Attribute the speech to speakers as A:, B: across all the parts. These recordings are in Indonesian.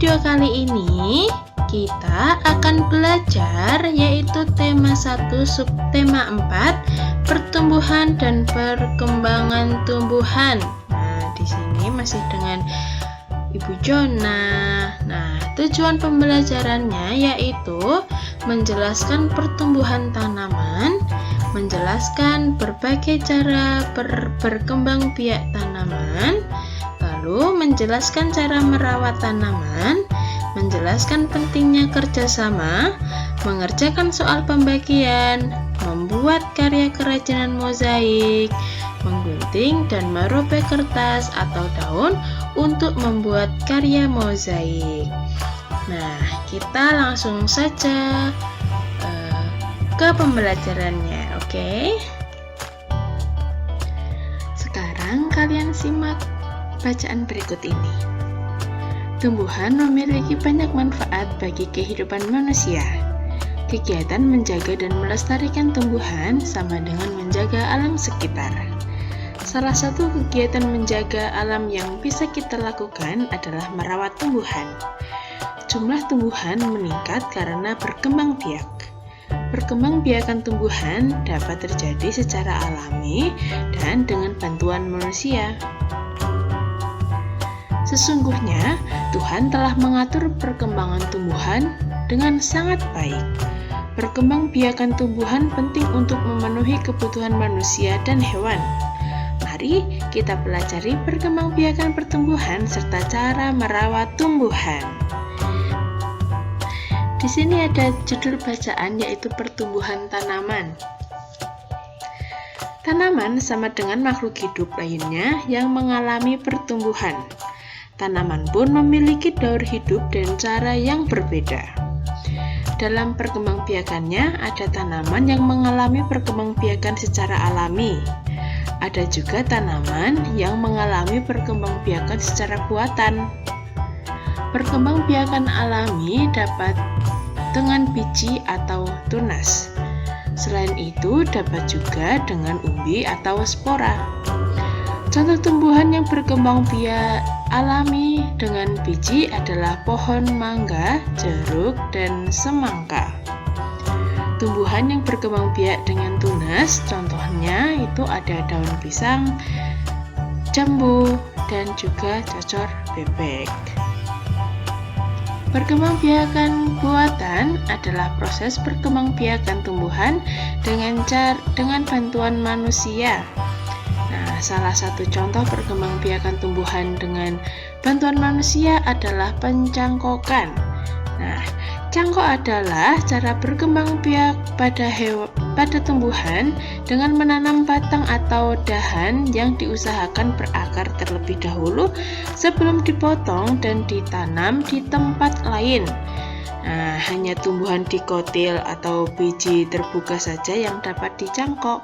A: video kali ini kita akan belajar yaitu tema 1 subtema 4 pertumbuhan dan perkembangan tumbuhan. Nah, di sini masih dengan Ibu Jona. Nah, tujuan pembelajarannya yaitu menjelaskan pertumbuhan tanaman, menjelaskan berbagai cara berkembang biak tanaman, lalu menjelaskan cara merawat tanaman, menjelaskan pentingnya kerjasama, mengerjakan soal pembagian, membuat karya kerajinan mozaik, menggunting dan merobek kertas atau daun untuk membuat karya mozaik. Nah, kita langsung saja ke pembelajarannya, oke? Sekarang kalian simak bacaan berikut ini. Tumbuhan memiliki banyak manfaat bagi kehidupan manusia. Kegiatan menjaga dan melestarikan tumbuhan sama dengan menjaga alam sekitar. Salah satu kegiatan menjaga alam yang bisa kita lakukan adalah merawat tumbuhan. Jumlah tumbuhan meningkat karena berkembang biak. Perkembangbiakan tumbuhan dapat terjadi secara alami dan dengan bantuan manusia. Sesungguhnya, Tuhan telah mengatur perkembangan tumbuhan dengan sangat baik. Perkembangbiakan tumbuhan penting untuk memenuhi kebutuhan manusia dan hewan. Mari kita pelajari perkembangbiakan pertumbuhan serta cara merawat tumbuhan. Di sini ada judul bacaan yaitu pertumbuhan tanaman. Tanaman sama dengan makhluk hidup lainnya yang mengalami pertumbuhan. Tanaman pun memiliki daur hidup dan cara yang berbeda. Dalam perkembangbiakannya, ada tanaman yang mengalami perkembangbiakan secara alami. Ada juga tanaman yang mengalami perkembangbiakan secara buatan. Perkembangbiakan alami dapat dengan biji atau tunas. Selain itu, dapat juga dengan umbi atau spora. Contoh tumbuhan yang berkembang biak alami dengan biji adalah pohon mangga, jeruk, dan semangka. Tumbuhan yang berkembang biak dengan tunas, contohnya itu ada daun pisang, jambu, dan juga cocor bebek. Perkembangbiakan buatan adalah proses perkembangbiakan tumbuhan dengan bantuan manusia. Nah, salah satu contoh perkembangbiakan tumbuhan dengan bantuan manusia adalah pencangkokan. Nah, cangkok adalah cara berkembang biak pada tumbuhan dengan menanam batang atau dahan yang diusahakan berakar terlebih dahulu sebelum dipotong dan ditanam di tempat lain. Nah, hanya tumbuhan dikotil atau biji terbuka saja yang dapat dicangkok.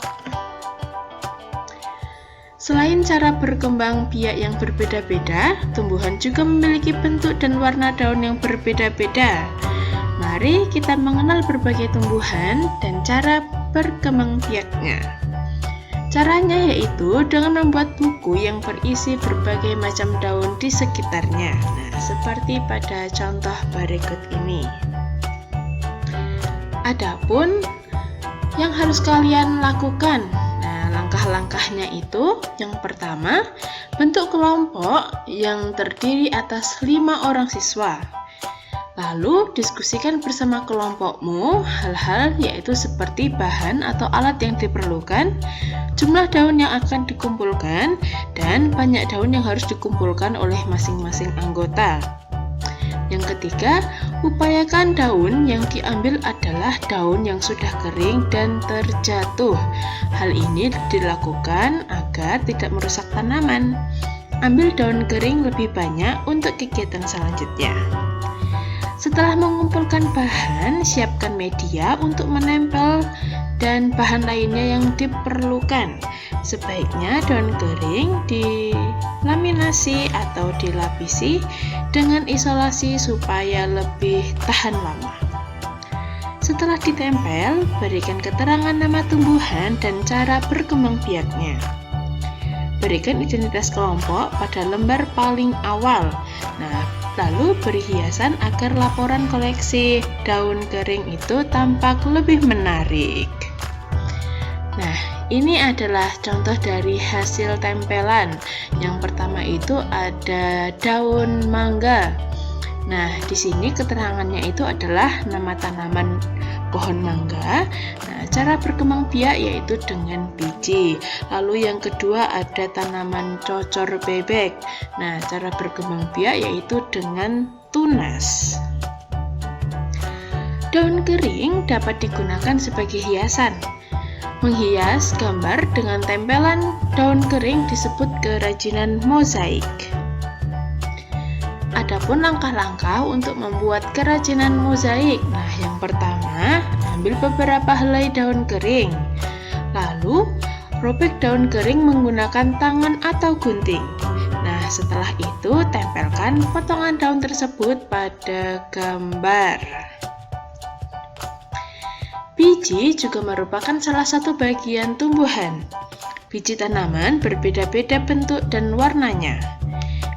A: Selain cara berkembang biak yang berbeda-beda, tumbuhan juga memiliki bentuk dan warna daun yang berbeda-beda. Mari kita mengenal berbagai tumbuhan dan cara berkembang biaknya. Caranya yaitu dengan membuat buku yang berisi berbagai macam daun di sekitarnya. Nah, seperti pada contoh berikut ini. Adapun yang harus kalian lakukan, langkah-langkahnya itu, yang pertama, bentuk kelompok yang terdiri atas 5 orang siswa. Lalu, diskusikan bersama kelompokmu hal-hal yaitu seperti bahan atau alat yang diperlukan, jumlah daun yang akan dikumpulkan, dan banyak daun yang harus dikumpulkan oleh masing-masing anggota. Yang ketiga, upayakan daun yang diambil adalah daun yang sudah kering dan terjatuh. Hal ini dilakukan agar tidak merusak tanaman. Ambil daun kering lebih banyak untuk kegiatan selanjutnya. Setelah mengumpulkan bahan, siapkan media untuk menempel dan bahan lainnya yang diperlukan. Sebaiknya daun kering dilaminasi atau dilapisi dengan isolasi supaya lebih tahan lama. Setelah ditempel, berikan keterangan nama tumbuhan dan cara berkembang biaknya. Berikan identitas kelompok pada lembar paling awal. Nah, Lalu beri hiasan agar laporan koleksi daun kering itu tampak lebih menarik. Nah, ini adalah contoh dari hasil tempelan. Yang pertama itu ada daun mangga. Nah, di sini keterangannya itu adalah nama tanaman pohon mangga. Nah, cara berkembang biak yaitu dengan biji. Lalu yang kedua ada tanaman cocor bebek. Nah, cara berkembang biak yaitu dengan tunas. Daun kering dapat digunakan sebagai hiasan. Menghias gambar dengan tempelan daun kering disebut kerajinan mozaik. Adapun langkah-langkah untuk membuat kerajinan mozaik. Nah, yang pertama, ambil beberapa helai daun kering. Lalu, robek daun kering menggunakan tangan atau gunting. Nah, setelah itu tempelkan potongan daun tersebut pada gambar. Biji juga merupakan salah satu bagian tumbuhan. Biji tanaman berbeda-beda bentuk dan warnanya.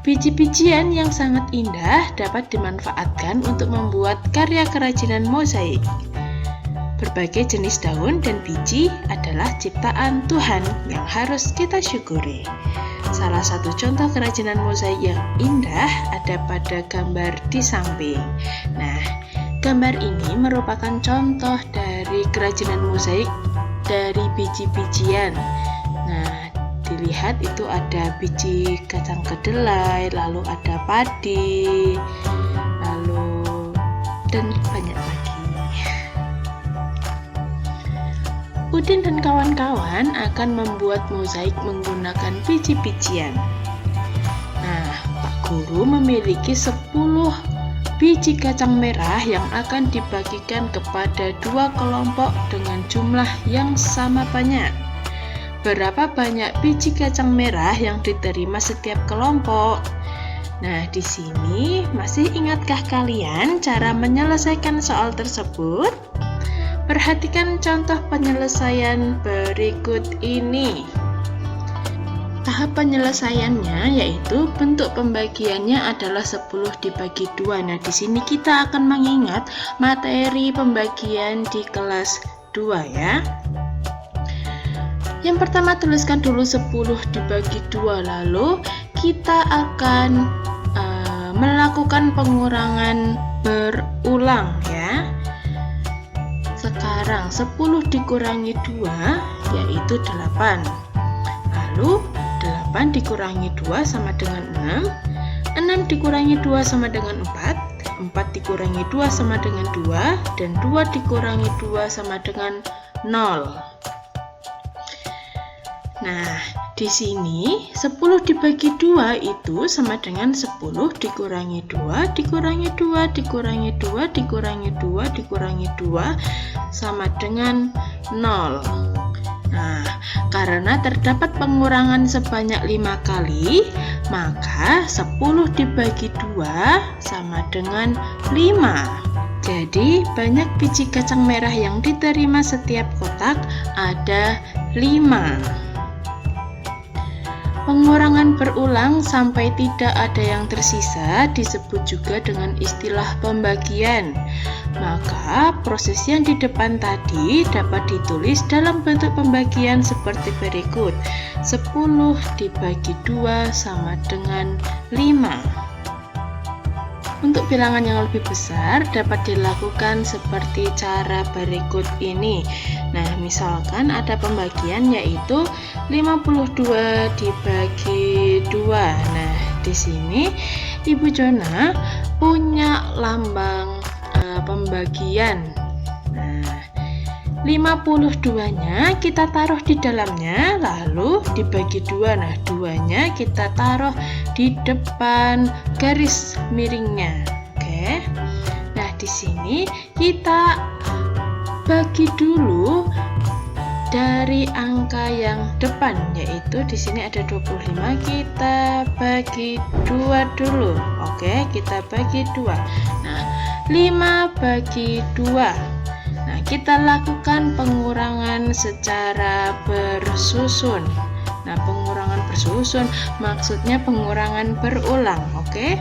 A: Biji-bijian yang sangat indah dapat dimanfaatkan untuk membuat karya kerajinan mozaik. Berbagai jenis daun dan biji adalah ciptaan Tuhan yang harus kita syukuri. Salah satu contoh kerajinan mozaik yang indah ada pada gambar di samping. Nah, gambar ini merupakan contoh dari kerajinan mozaik dari biji-bijian. Nah, dilihat itu ada biji kacang kedelai, lalu ada padi, lalu dan banyak lagi. Udin dan kawan-kawan akan membuat mozaik menggunakan biji-bijian. Nah, Pak Guru memiliki 10 biji kacang merah yang akan dibagikan kepada 2 kelompok dengan jumlah yang sama banyak. Berapa banyak biji kacang merah yang diterima setiap kelompok? Nah, di sini masih ingatkah kalian cara menyelesaikan soal tersebut? Perhatikan contoh penyelesaian berikut ini. Tahap penyelesaiannya yaitu bentuk pembagiannya adalah 10 dibagi 2. Nah, di sini kita akan mengingat materi pembagian di kelas 2 ya. Yang pertama, tuliskan dulu 10 dibagi 2, lalu kita akan melakukan pengurangan berulang ya. Sekarang 10 dikurangi 2 yaitu 8. Lalu 8 dikurangi 2 sama dengan 6. 6 dikurangi 2 sama dengan 4. 4 dikurangi 2 sama dengan 2. Dan 2 dikurangi 2 sama dengan 0. Nah, di sini 10 dibagi 2 itu sama dengan 10 dikurangi 2 dikurangi 2 dikurangi 2 dikurangi 2 dikurangi 2 sama dengan 0. Nah, karena terdapat pengurangan sebanyak 5 kali, maka 10 dibagi 2 sama dengan 5. Jadi, banyak biji kacang merah yang diterima setiap kotak ada 5. Pengurangan berulang sampai tidak ada yang tersisa disebut juga dengan istilah pembagian. Maka proses yang di depan tadi dapat ditulis dalam bentuk pembagian seperti berikut. 10 dibagi 2 sama dengan 5. Untuk bilangan yang lebih besar dapat dilakukan seperti cara berikut ini. Nah, misalkan ada pembagian yaitu 52 dibagi 2. Nah, di sini Ibu Jona punya lambang pembagian. Nah, 52-nya kita taruh di dalamnya, lalu dibagi 2. Nah, 2-nya kita taruh di depan garis miringnya. Oke. Nah, di sini kita bagi dulu dari angka yang depan, yaitu di sini ada 25, kita bagi 2 dulu. Oke, kita bagi 2. Nah, 5 bagi 2. Nah, kita lakukan pengurangan secara bersusun. Nah, pengurangan bersusun maksudnya pengurangan berulang, oke?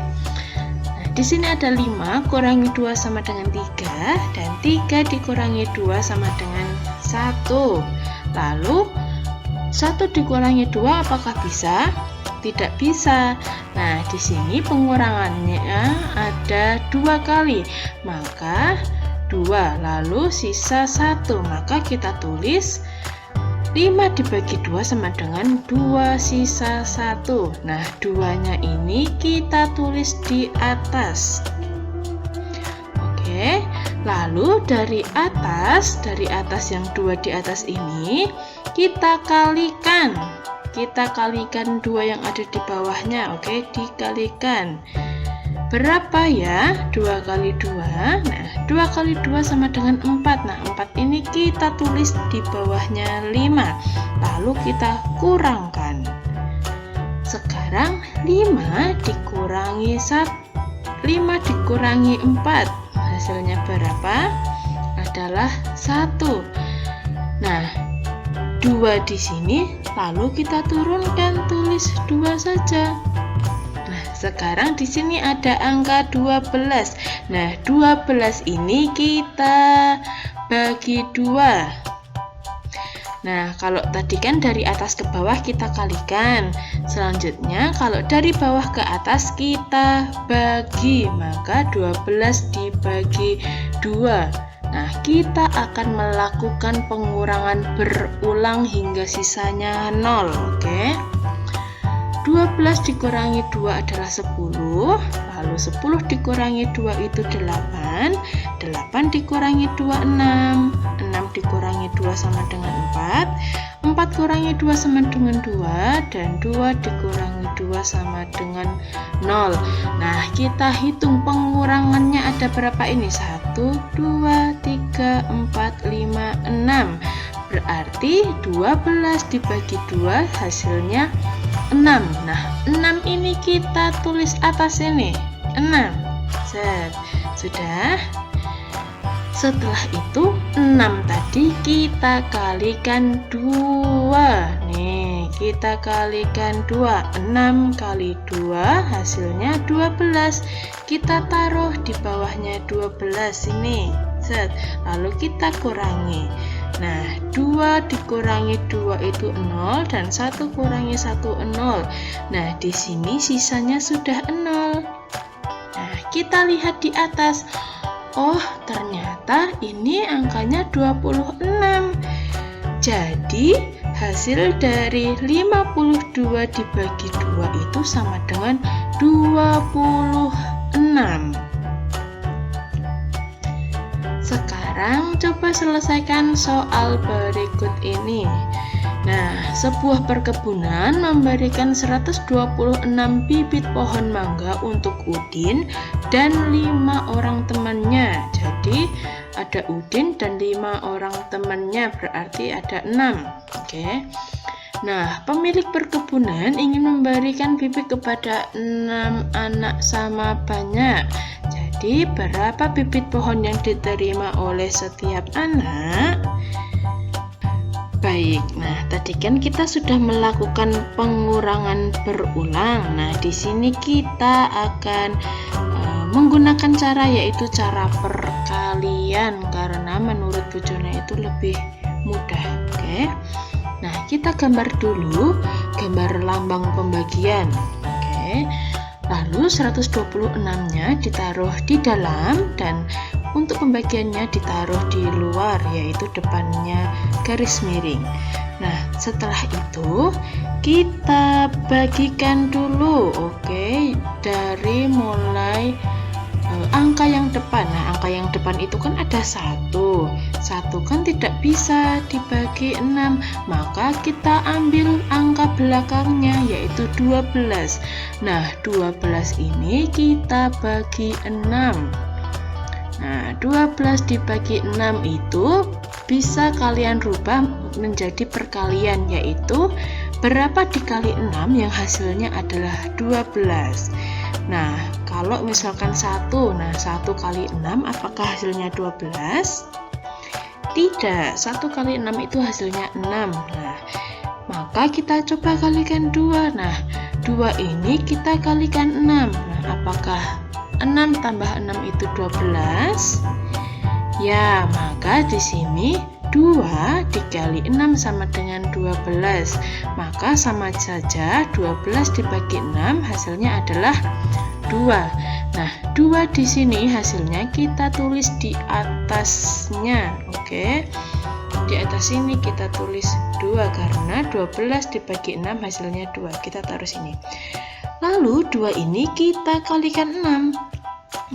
A: Nah, di sini ada 5 kurangi 2 sama dengan 3, dan 3 dikurangi 2 sama dengan 1. Lalu 1 dikurangi 2 apakah bisa? Tidak bisa. Nah, di sini pengurangannya ada 2 kali. Maka 2, lalu sisa 1. Maka kita tulis 5 dibagi 2 sama dengan 2 sisa 1. Nah, 2-nya ini kita tulis di atas. Oke, lalu dari atas yang 2 di atas ini kita kalikan. Kita kalikan 2 yang ada di bawahnya. Oke, dikalikan. Berapa ya 2 kali 2? Nah, 2 kali 2 sama dengan 4. Nah, 4 ini kita tulis di bawahnya 5. Lalu kita kurangkan. Sekarang 5 dikurangi 4. Hasilnya berapa? Adalah 1. Nah, 2 di sini, lalu kita turunkan, tulis 2 saja. Sekarang di sini ada angka 12. Nah, 12 ini kita bagi 2. Nah, kalau tadi kan dari atas ke bawah kita kalikan. Selanjutnya, kalau dari bawah ke atas kita bagi, maka 12 dibagi 2. Nah, kita akan melakukan pengurangan berulang hingga sisanya 0, oke? 12 dikurangi 2 adalah 10, lalu 10 dikurangi 2 itu 8, 8 dikurangi 2 6, 6 dikurangi 2 sama dengan 4, 4 kurangi 2 sama dengan 2, dan 2 dikurangi 2 sama dengan 0. Nah, kita hitung pengurangannya ada berapa ini? 1, 2, 3, 4, 5, 6. Berarti 12 dibagi 2 hasilnya 6. Nah, 6 ini kita tulis atas ini. 6. Sudah. Setelah itu 6 tadi kita kalikan 2. Nih, kita kalikan 2. 6 kali 2 hasilnya 12. Kita taruh di bawahnya 12 ini. Lalu kita kurangi. Nah, 2 dikurangi 2 itu 0, dan 1 kurangi 1 0. Nah, di sini sisanya sudah 0. Nah, kita lihat di atas. Oh, ternyata ini angkanya 26. Jadi, hasil dari 52 dibagi 2 itu sama dengan 26. Sekarang coba selesaikan soal berikut ini. Nah, sebuah perkebunan memberikan 126 bibit pohon mangga untuk Udin dan 5 orang temannya. Jadi, ada Udin dan 5 orang temannya, berarti ada 6. Oke. Nah, pemilik perkebunan ingin memberikan bibit kepada 6 anak sama banyak. Jadi, berapa bibit pohon yang diterima oleh setiap anak? Baik, nah tadi kan kita sudah melakukan pengurangan berulang. Nah, di sini kita akan menggunakan cara yaitu cara perkalian, karena menurut Bu Jona itu lebih mudah. Oke. Nah, kita gambar dulu gambar lambang pembagian. Oke. Lalu 126-nya ditaruh di dalam, dan untuk pembagiannya ditaruh di luar, yaitu depannya garis miring. Nah, setelah itu kita bagikan dulu, oke, dari mulai angka yang depan. Nah, angka yang depan itu kan ada 1. 1 kan tidak bisa dibagi 6, maka kita ambil angka belakangnya yaitu 12. Nah, 12 ini kita bagi 6. Nah, 12 dibagi 6 itu bisa kalian rubah menjadi perkalian, yaitu berapa dikali 6 yang hasilnya adalah 12. Nah, kalau misalkan 1, nah 1 kali 6 apakah hasilnya 12? Tidak, 1 kali 6 itu hasilnya 6. Nah, maka kita coba kalikan 2. Nah, 2 ini kita kalikan 6. Nah, apakah 6 tambah 6 itu 12. Ya, maka di sini 2 dikali 6 sama dengan 12. Maka sama saja 12 dibagi 6 hasilnya adalah 2. Nah, 2 di sini hasilnya kita tulis di atasnya. Oke. Di atas sini kita tulis 2 karena 12 dibagi 6 hasilnya 2. Kita taruh sini. Lalu 2 ini kita kalikan 6.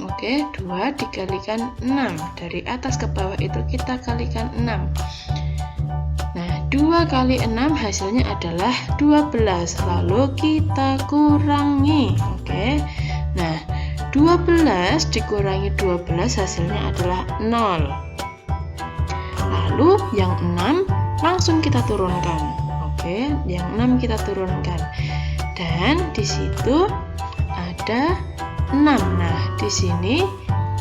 A: Oke, 2 dikalikan 6. Dari atas ke bawah itu kita kalikan 6. Nah, 2 kali 6 hasilnya adalah 12. Lalu kita kurangi. Oke. Nah, 12 dikurangi 12 hasilnya adalah 0. Lalu yang 6 langsung kita turunkan. Oke, yang 6 kita turunkan. Dan di situ ada 6. Nah, di sini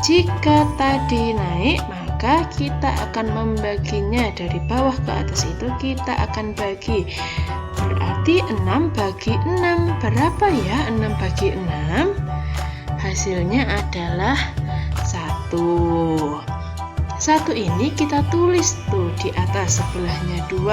A: jika tadi naik, maka kita akan membaginya dari bawah ke atas itu kita akan bagi. Berarti 6 bagi 6 berapa ya? 6 bagi 6 hasilnya adalah 1. 1 ini kita tulis tuh di atas sebelahnya 2.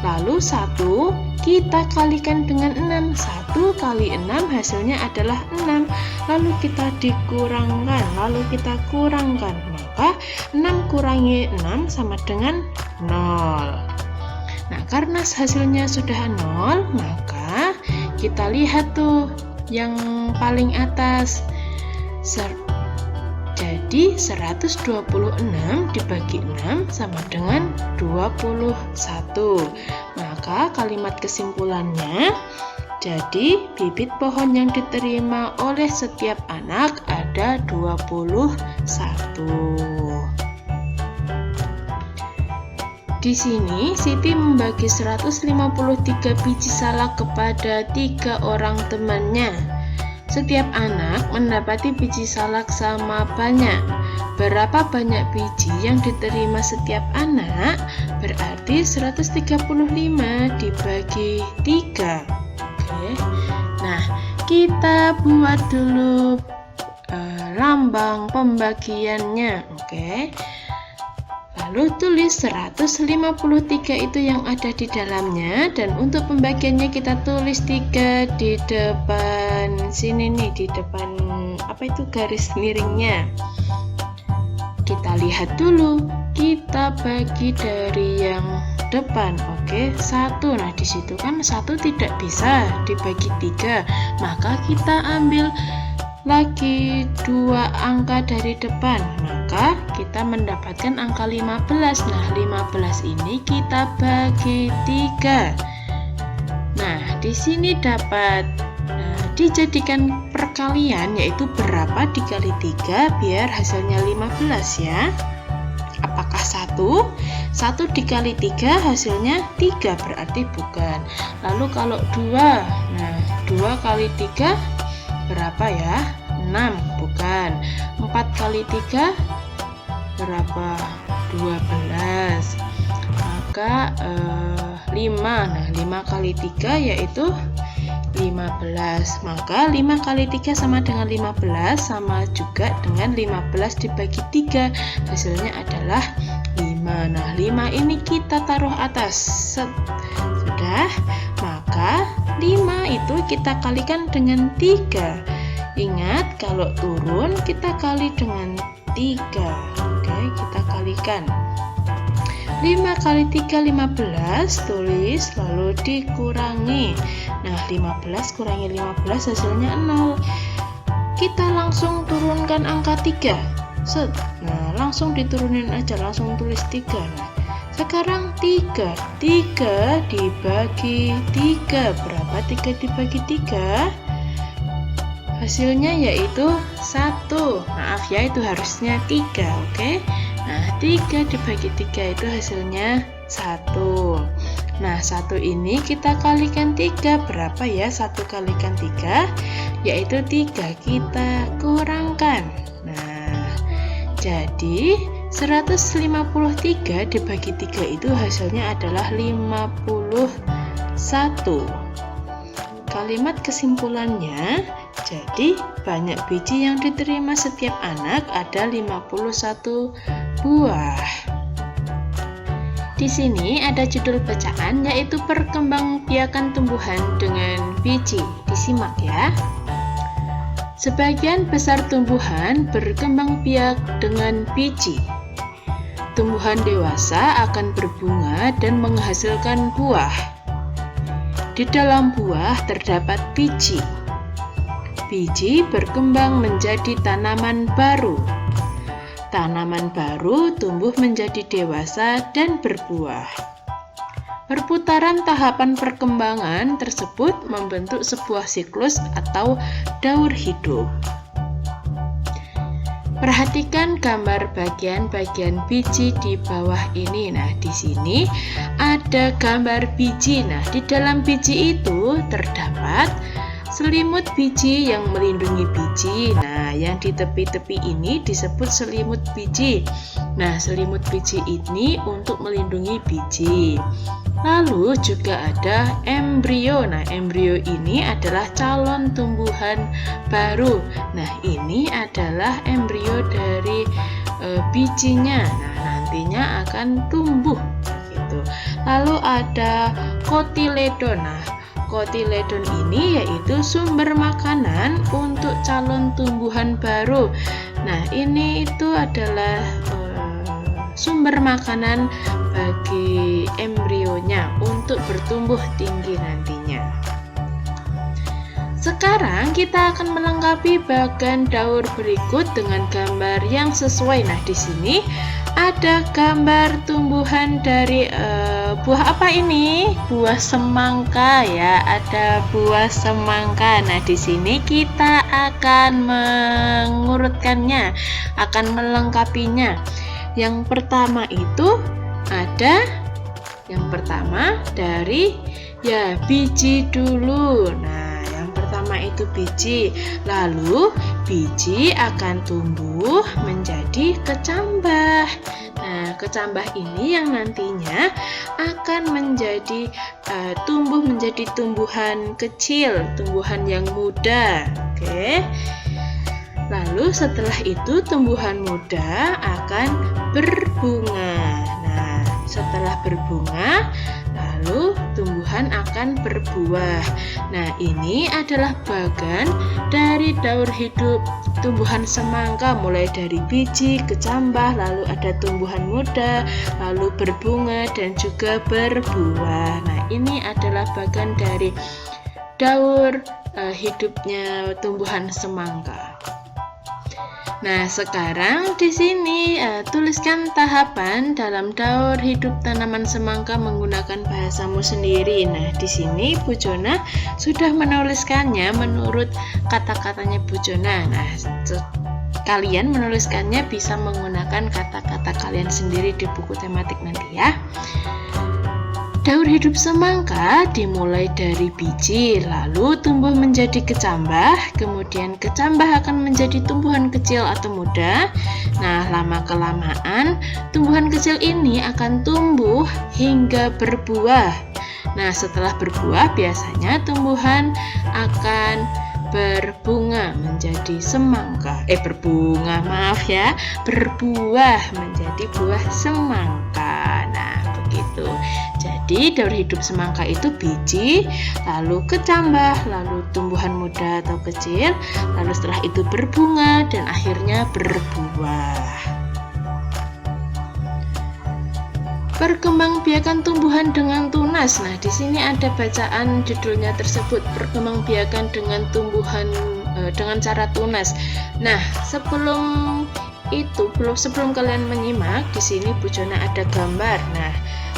A: Lalu 1 kita kalikan dengan 6. 1 kali 6 hasilnya adalah 6. Lalu kita dikurangkan, lalu kita kurangkan. Maka 6 kurangi 6 sama dengan 0. Nah, karena hasilnya sudah 0, maka kita lihat tuh yang paling atas. Jadi 126 dibagi 6 sama dengan 21. Maka kalimat kesimpulannya, jadi bibit pohon yang diterima oleh setiap anak ada 21. Di sini Siti membagi 153 biji salak kepada 3 orang temannya. Setiap anak mendapati biji salak sama banyak. Berapa banyak biji yang diterima setiap anak? Berarti 135 dibagi 3. Oke. Nah, kita buat dulu lambang pembagiannya. Oke. Lalu tulis 153 itu yang ada di dalamnya, dan untuk pembagiannya kita tulis 3 di depan sini nih, di depan apa itu garis miringnya. Kita lihat dulu, kita bagi dari yang depan. Oke, 1. Nah, di situ kan 1 tidak bisa dibagi 3, maka kita ambil lagi 2 angka dari depan, maka kita mendapatkan angka 15. Nah, 15 ini kita bagi 3. Nah, di sini dapat dijadikan perkalian, yaitu berapa dikali 3 biar hasilnya 15 ya. Apakah 1? 1 dikali 3 hasilnya 3, berarti bukan. Lalu kalau 2, nah 2 kali 3 berapa ya? 6, bukan. 4 kali 3 berapa? 12. Maka 5. Nah, 5 kali 3 yaitu 15. Maka 5 kali 3 sama dengan 15, sama juga dengan 15 dibagi 3. Hasilnya adalah 5. Nah, 5 ini kita taruh atas. Sudah. Maka 5 itu kita kalikan dengan 3. Ingat, kalau turun kita kali dengan 3. Oke, kita kalikan. 5 kali 3 15, tulis lalu dikurangi. Nah, 15 kurangi 15 hasilnya 0. Kita langsung turunkan angka 3. Set. Nah, langsung diturunin aja, langsung tulis 3. Nah, sekarang 3 dibagi 3. Berapa 3 dibagi 3? Hasilnya yaitu 1. Maaf ya, itu harusnya 3. Oke. Nah, 3 dibagi 3 itu hasilnya 1. Nah, 1 ini kita kalikan 3. Berapa ya 1 kalikan 3? Yaitu 3. Kita kurangkan. Nah, jadi 153 dibagi 3 itu hasilnya adalah 51. Kalimat kesimpulannya, Jadi banyak biji yang diterima setiap anak ada 51 buah. Di sini ada judul bacaan yaitu perkembangbiakan tumbuhan dengan biji. Disimak ya. Sebagian besar tumbuhan berkembang biak dengan biji. Tumbuhan dewasa akan berbunga dan menghasilkan buah. Di dalam buah terdapat biji. Biji berkembang menjadi tanaman baru. Tanaman baru tumbuh menjadi dewasa dan berbuah. Perputaran tahapan perkembangan tersebut membentuk sebuah siklus atau daur hidup. Perhatikan gambar bagian-bagian biji di bawah ini. Nah, di sini ada gambar biji. Nah, di dalam biji itu terdapat selimut biji yang melindungi biji. Nah, yang di tepi-tepi ini disebut selimut biji. Nah, selimut biji ini untuk melindungi biji. Lalu juga ada embrio. Nah, embrio ini adalah calon tumbuhan baru. Nah, ini adalah embrio dari bijinya. Nah, nantinya akan tumbuh gitu. Lalu ada kotiledon. Nah, kotiledon ini yaitu sumber makanan untuk calon tumbuhan baru. Nah, ini itu adalah sumber makanan bagi embrionya untuk bertumbuh tinggi nantinya. Sekarang kita akan melengkapi bagian daur berikut dengan gambar yang sesuai. Nah, di sini ada gambar tumbuhan dari buah apa ini? Buah semangka ya, ada buah semangka. Nah, di sini kita akan mengurutkannya, akan melengkapinya. Yang pertama itu ada yang pertama dari biji dulu. Nah, yang pertama itu biji. Lalu biji akan tumbuh menjadi kecambah. Nah, kecambah ini yang nantinya akan menjadi tumbuh menjadi tumbuhan kecil, tumbuhan yang muda. Oke. Lalu setelah itu tumbuhan muda akan berbunga. Nah, setelah berbunga, lalu tumbuhan akan berbuah. Nah, ini adalah bagian dari daur hidup tumbuhan semangka, mulai dari biji, kecambah, lalu ada tumbuhan muda, lalu berbunga dan juga berbuah. Nah, ini adalah bagian dari daur hidupnya tumbuhan semangka. Nah, sekarang di sini tuliskan tahapan dalam daur hidup tanaman semangka menggunakan bahasamu sendiri. Nah, di sini Bu Jona sudah menuliskannya menurut kata-katanya Bu Jona. Nah, kalian menuliskannya bisa menggunakan kata-kata kalian sendiri di buku tematik nanti ya. Daur hidup semangka dimulai dari biji, lalu tumbuh menjadi kecambah, kemudian kecambah akan menjadi tumbuhan kecil atau muda. Nah, lama-kelamaan tumbuhan kecil ini akan tumbuh hingga berbuah. Nah, setelah berbuah biasanya tumbuhan akan berbunga menjadi semangka. Berbuah menjadi buah semangka. Nah, begitu. Jadi daur hidup semangka itu biji, lalu kecambah, lalu tumbuhan muda atau kecil, lalu setelah itu berbunga dan akhirnya berbuah. Perkembangbiakan tumbuhan dengan tunas. Nah, di sini ada bacaan judulnya tersebut, perkembangbiakan dengan tumbuhan dengan cara tunas. Nah, sebelum kalian menyimak, di sini Bu Jona ada gambar. Nah,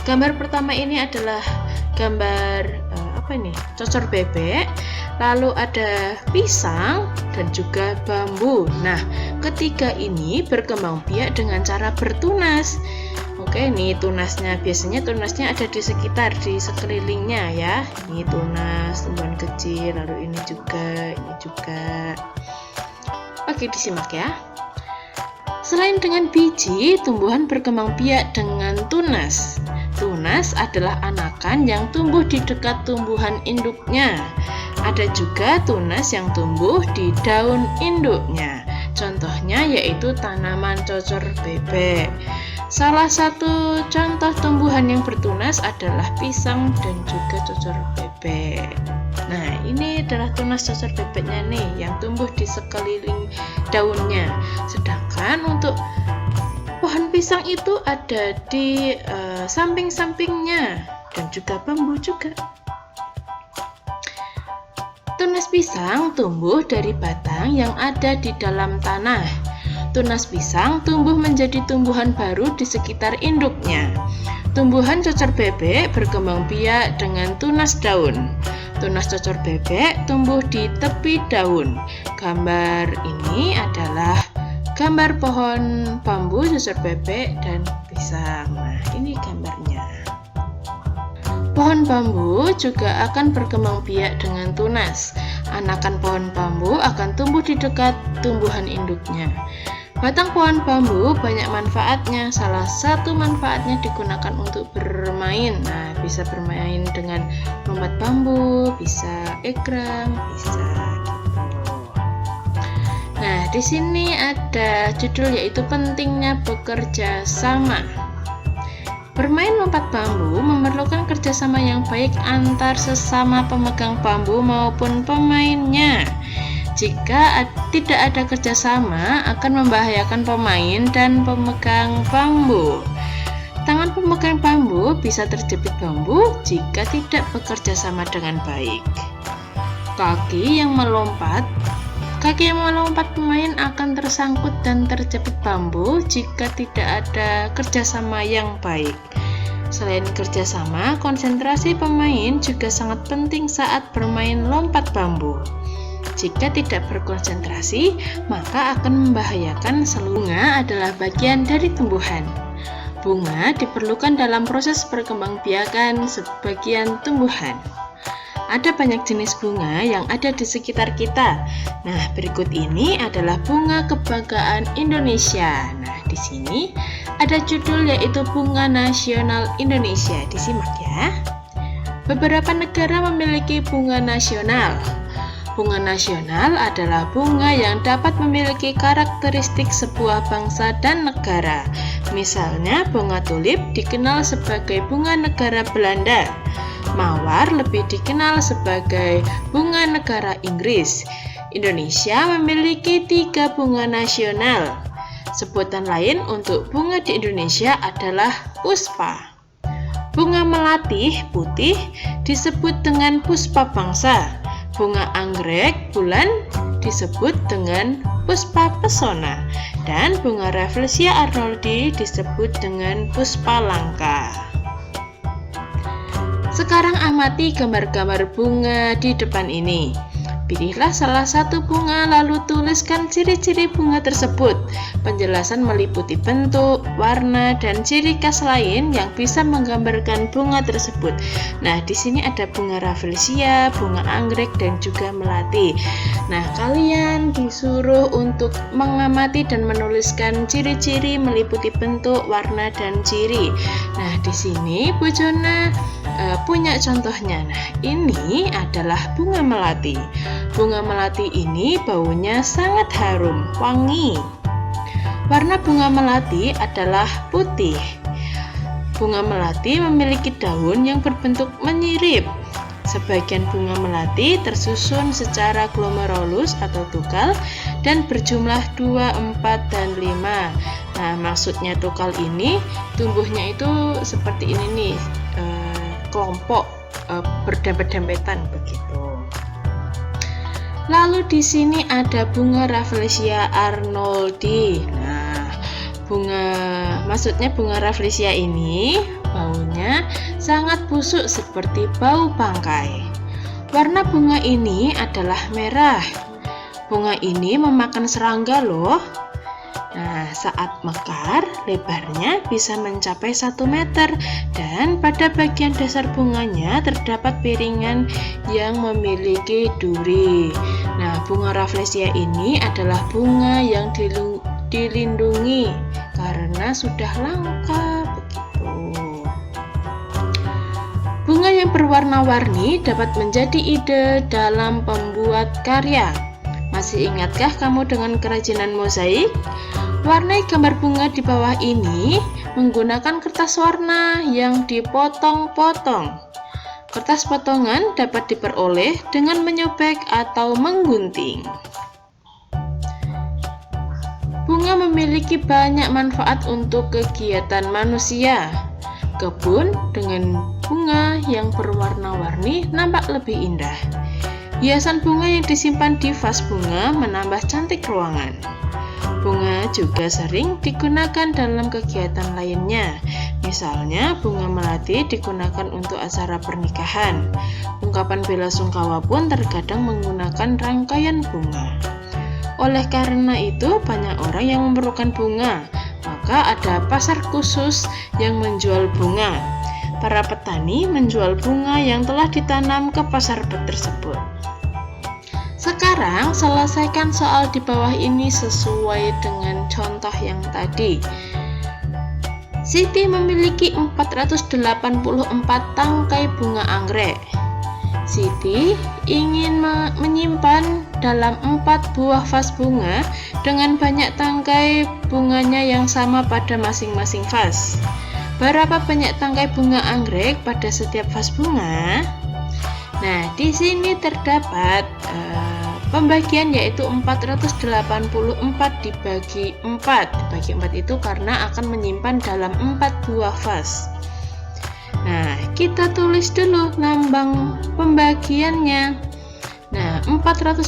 A: gambar pertama ini adalah gambar cocor bebek, lalu ada pisang dan juga bambu. Nah, ketiga ini berkembang biak dengan cara bertunas. Oke, nih tunasnya, biasanya tunasnya ada di sekelilingnya ya. Ini tunas tumbuhan kecil, lalu ini juga. Oke, disimak ya. Selain dengan biji, tumbuhan berkembang biak dengan tunas. Tunas adalah anakan yang tumbuh di dekat tumbuhan induknya. Ada juga tunas yang tumbuh di daun induknya. Contohnya yaitu tanaman cocor bebek. Salah satu contoh tumbuhan yang bertunas adalah pisang dan juga cocor bebek. Nah, ini adalah tunas cocor bebeknya nih yang tumbuh di sekeliling daunnya. Sedangkan untuk pohon pisang itu ada di samping-sampingnya dan juga bambu juga. Tunas pisang tumbuh dari batang yang ada di dalam tanah. Tunas pisang tumbuh menjadi tumbuhan baru di sekitar induknya. Tumbuhan cocor bebek berkembang biak dengan tunas daun. Tunas cocor bebek tumbuh di tepi daun. Gambar ini adalah gambar pohon bambu, cocor bebek, dan pisang. Nah, ini gambarnya. Pohon bambu juga akan berkembang biak dengan tunas. Anakan pohon bambu akan tumbuh di dekat tumbuhan induknya. Batang pohon bambu banyak manfaatnya. Salah satu manfaatnya digunakan untuk bermain. Nah, bisa bermain dengan lompat bambu, bisa egrang, bisa gitu. Nah, di sini ada judul yaitu pentingnya bekerja sama. Bermain lompat bambu memerlukan kerjasama yang baik antar sesama pemegang bambu maupun pemainnya. Jika tidak ada kerjasama, akan membahayakan pemain dan pemegang bambu. Tangan pemegang bambu bisa terjepit bambu jika tidak bekerja sama dengan baik. Kaki yang melompat pemain akan tersangkut dan terjepit bambu jika tidak ada kerjasama yang baik. Selain kerjasama, konsentrasi pemain juga sangat penting saat bermain lompat bambu. Jika tidak berkonsentrasi, maka akan membahayakan seluruh. Bunga adalah bagian dari tumbuhan. Bunga diperlukan dalam proses perkembangbiakan sebagian tumbuhan. Ada banyak jenis bunga yang ada di sekitar kita. Nah, berikut ini adalah bunga kebanggaan Indonesia. Nah, di sini ada judul yaitu Bunga Nasional Indonesia. Disimak ya. Beberapa negara memiliki bunga nasional. Bunga nasional adalah bunga yang dapat memiliki karakteristik sebuah bangsa dan negara. Misalnya, bunga tulip dikenal sebagai bunga negara Belanda. Mawar lebih dikenal sebagai bunga negara Inggris. Indonesia memiliki 3 bunga nasional. Sebutan lain untuk bunga di Indonesia adalah puspa. Bunga melati putih disebut dengan puspa bangsa. Bunga anggrek bulan disebut dengan puspa pesona. Dan bunga Rafflesia arnoldi disebut dengan puspa langka. Sekarang amati gambar-gambar bunga di depan ini. Pilihlah salah satu bunga lalu tuliskan ciri-ciri bunga tersebut. Penjelasan meliputi bentuk, warna, dan ciri khas lain yang bisa menggambarkan bunga tersebut. Nah, di sini ada bunga Rafflesia, bunga anggrek, dan juga melati. Nah, kalian disuruh untuk mengamati dan menuliskan ciri-ciri meliputi bentuk, warna, dan ciri. Nah, di sini Bu Jona punya contohnya. Nah, ini adalah bunga melati. Bunga melati ini baunya sangat harum, wangi. Warna bunga melati adalah putih. Bunga melati memiliki daun yang berbentuk menyirip. Sebagian bunga melati tersusun secara glomerulus atau tukal dan berjumlah 2, 4, dan 5. Nah, maksudnya tukal ini tumbuhnya itu seperti ini nih, kelompok berdempet-dempetan begitu. Lalu di sini ada bunga Rafflesia arnoldi. Nah, maksudnya bunga Rafflesia ini baunya sangat busuk seperti bau bangkai. Warna bunga ini adalah merah. Bunga ini memakan serangga loh. Nah, saat mekar, lebarnya bisa mencapai 1 meter dan pada bagian dasar bunganya terdapat piringan yang memiliki duri. Nah, bunga Rafflesia ini adalah bunga yang dilindungi karena sudah langka begitu. berwarna-warni dapat menjadi ide dalam pembuat karya. Masih ingatkah kamu dengan kerajinan mozaik? Warnai gambar bunga di bawah ini menggunakan kertas warna yang dipotong-potong. Kertas potongan dapat diperoleh dengan menyobek atau menggunting. Bunga memiliki banyak manfaat untuk kegiatan manusia. Kebun dengan bunga yang berwarna-warni nampak lebih indah. Hiasan bunga yang disimpan di vas bunga menambah cantik ruangan. Bunga juga sering digunakan dalam kegiatan lainnya. Misalnya, bunga melati digunakan untuk acara pernikahan. Ungkapan bela sungkawa pun terkadang menggunakan rangkaian bunga. Oleh karena itu, banyak orang yang memerlukan bunga, maka ada pasar khusus yang menjual bunga. Para petani menjual bunga yang telah ditanam ke pasar tersebut. Sekarang, selesaikan soal di bawah ini sesuai dengan contoh yang tadi. Siti memiliki 484 tangkai bunga anggrek. Siti ingin menyimpan dalam 4 buah vas bunga dengan banyak tangkai bunganya yang sama pada masing-masing vas. Berapa banyak tangkai bunga anggrek pada setiap vas bunga? Nah, di sini terdapat pembagian yaitu 484 dibagi 4. Dibagi 4 itu karena akan menyimpan dalam 4 buah vas. Nah, kita tulis dulu lambang pembagiannya. Nah, 484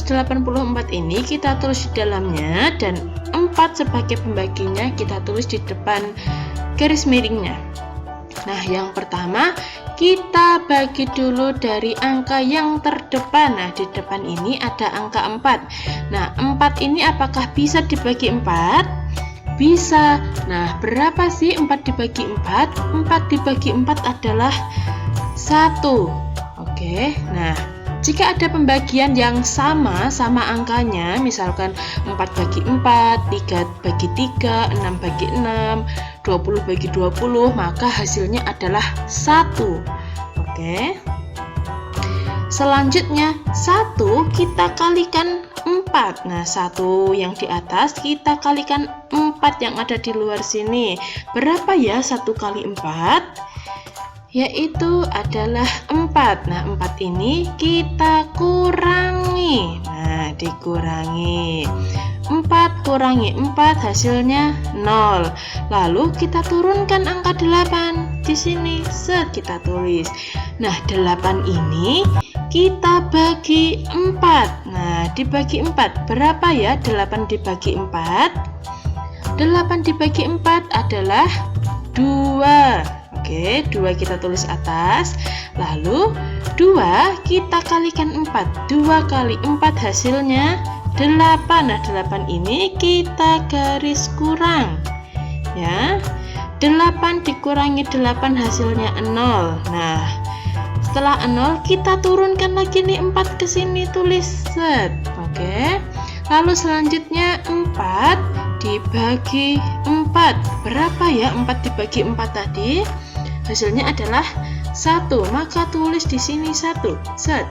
A: ini kita tulis di dalamnya dan 4 sebagai pembaginya kita tulis di depan garis miringnya. Nah, yang pertama kita bagi dulu dari angka yang terdepan. Nah, di depan ini ada angka 4. Nah, 4 ini apakah bisa dibagi 4? Bisa. Nah, berapa sih 4 dibagi 4? 4 dibagi 4 adalah 1. Oke, nah jika ada pembagian yang sama angkanya, misalkan 4 bagi 4, 3 bagi 3, 6 bagi 6, 20 bagi 20, maka hasilnya adalah 1. Oke. Selanjutnya, 1 kita kalikan 4. Nah, 1 yang di atas kita kalikan 4 yang ada di luar sini. Berapa ya 1 kali 4? Yaitu adalah 4. Nah, 4 ini kita kurangi. Nah, dikurangi. 4 kurangi 4 hasilnya 0. Lalu kita turunkan angka 8 di sini. Kita tulis. Nah, 8 ini kita bagi 4. Nah, dibagi 4. Berapa ya 8 dibagi 4? 8 dibagi 4 adalah 2. Oke, 2 kita tulis atas. Lalu 2 kita kalikan 4. 2 kali 4 hasilnya 8. Nah, 8 ini kita garis kurang. Ya. 8 dikurangi 8 hasilnya 0. Nah, setelah 0 kita turunkan lagi nih 4 ke sini, tulis set. Oke. Lalu selanjutnya 4 dibagi 4. Berapa ya 4 dibagi 4 tadi? Hasilnya adalah 1, maka tulis di sini 1. Set.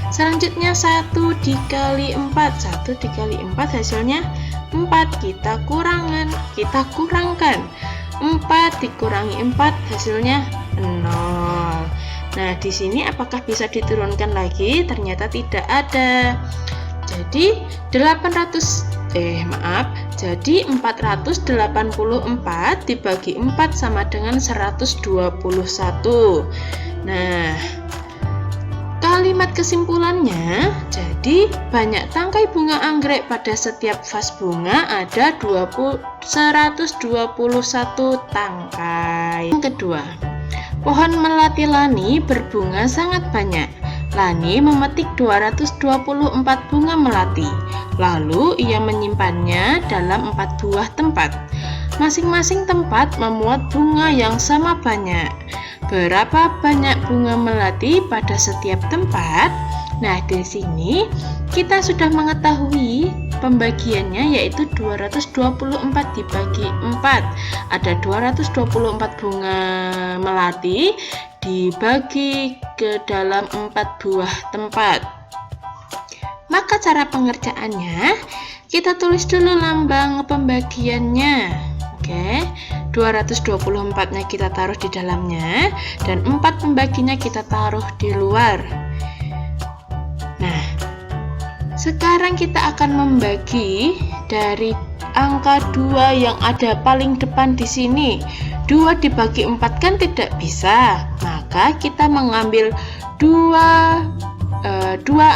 A: Selanjutnya 1 dikali 4. 1 dikali 4 hasilnya 4. Kita kurangkan. 4 dikurangi 4 hasilnya 0. Nah, di sini apakah bisa diturunkan lagi? Ternyata tidak ada. Jadi 484 dibagi 4 sama dengan 121. Nah, kalimat kesimpulannya, jadi banyak tangkai bunga anggrek pada setiap vas bunga ada 121 tangkai. Yang kedua, pohon melati Lani berbunga sangat banyak. Lani memetik 224 bunga melati. Lalu ia menyimpannya dalam 4 buah tempat. Masing-masing tempat memuat bunga yang sama banyak. Berapa banyak bunga melati pada setiap tempat? Nah, di sini kita sudah mengetahui pembagiannya, yaitu 224 dibagi 4. Ada 224 bunga melati dibagi ke dalam 4 buah tempat. Maka cara pengerjaannya, kita tulis dulu lambang pembagiannya. Oke, 224-nya kita taruh di dalamnya dan 4 pembaginya kita taruh di luar. Nah, sekarang kita akan membagi dari angka 2 yang ada paling depan di sini. 2 dibagi 4 kan tidak bisa, maka kita mengambil dua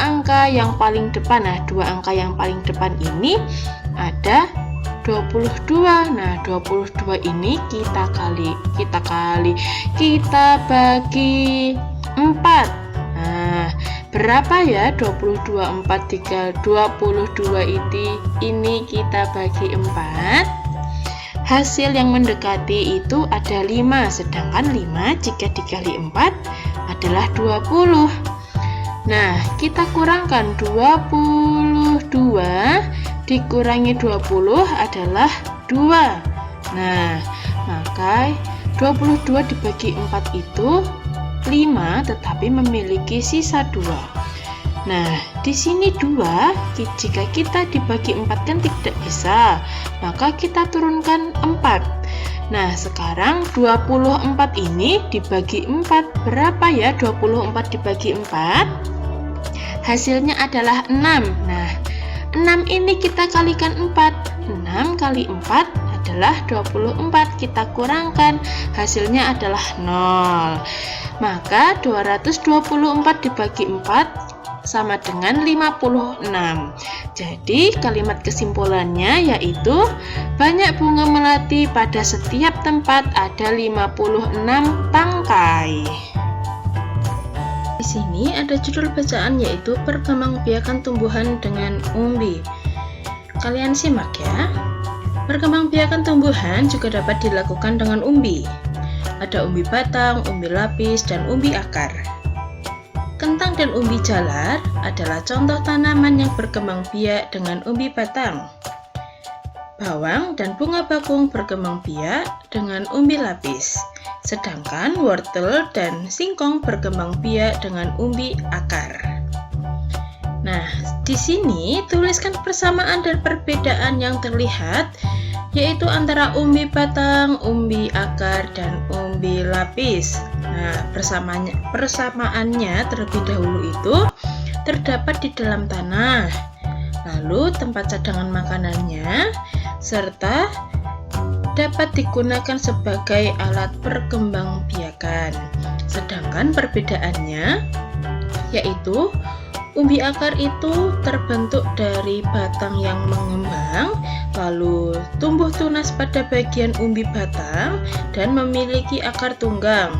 A: angka yang paling depan. Nah, 2 angka yang paling depan ini ada 22. Nah, 22 ini kita bagi 4. Nah, berapa ya 22 4 3 22 ini kita bagi 4. Hasil yang mendekati itu ada 5, sedangkan 5 jika dikali 4 adalah 20. Nah, kita kurangkan 22 dikurangi 20 adalah 2. Nah, maka 22 dibagi 4 itu 5, tetapi memiliki sisa 2. Nah, di sini 2, jika kita dibagi 4 kan tidak bisa, maka kita turunkan 4. Nah, sekarang 24 ini dibagi 4, berapa ya 24 dibagi 4? Hasilnya adalah 6. Nah, 6 ini kita kalikan 4. 6 kali 4 adalah 24. Kita kurangkan, hasilnya adalah 0. Maka 224 dibagi 4 sama dengan 56. Jadi kalimat kesimpulannya yaitu banyak bunga melati pada setiap tempat ada 56 tangkai. Di sini ada judul bacaan yaitu perkembangbiakan tumbuhan dengan umbi. Kalian simak ya. Perkembangbiakan tumbuhan juga dapat dilakukan dengan umbi. Ada umbi batang, umbi lapis, dan umbi akar. Kentang dan umbi jalar adalah contoh tanaman yang berkembang biak dengan umbi batang. Bawang dan bunga bakung berkembang biak dengan umbi lapis. Sedangkan wortel dan singkong berkembang biak dengan umbi akar. Nah, di sini tuliskan persamaan dan perbedaan yang terlihat yaitu antara umbi batang, umbi akar, dan umbi lapis. Nah, persamaannya terlebih dahulu itu terdapat di dalam tanah, lalu tempat cadangan makanannya, serta dapat digunakan sebagai alat perkembangbiakan. Sedangkan perbedaannya yaitu umbi akar itu terbentuk dari batang yang mengembang, lalu tumbuh tunas pada bagian umbi batang dan memiliki akar tunggang.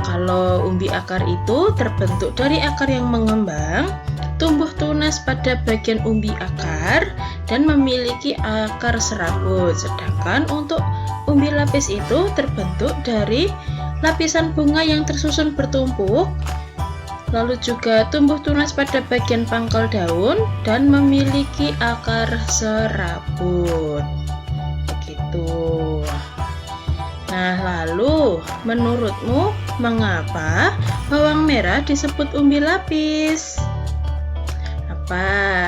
A: Kalau umbi akar itu terbentuk dari akar yang mengembang, tumbuh tunas pada bagian umbi akar dan memiliki akar serabut. Sedangkan untuk umbi lapis itu terbentuk dari lapisan bunga yang tersusun bertumpuk, lalu juga tumbuh tunas pada bagian pangkal daun dan memiliki akar serabut. Begitu. Nah, lalu menurutmu mengapa bawang merah disebut umbi lapis? Apa?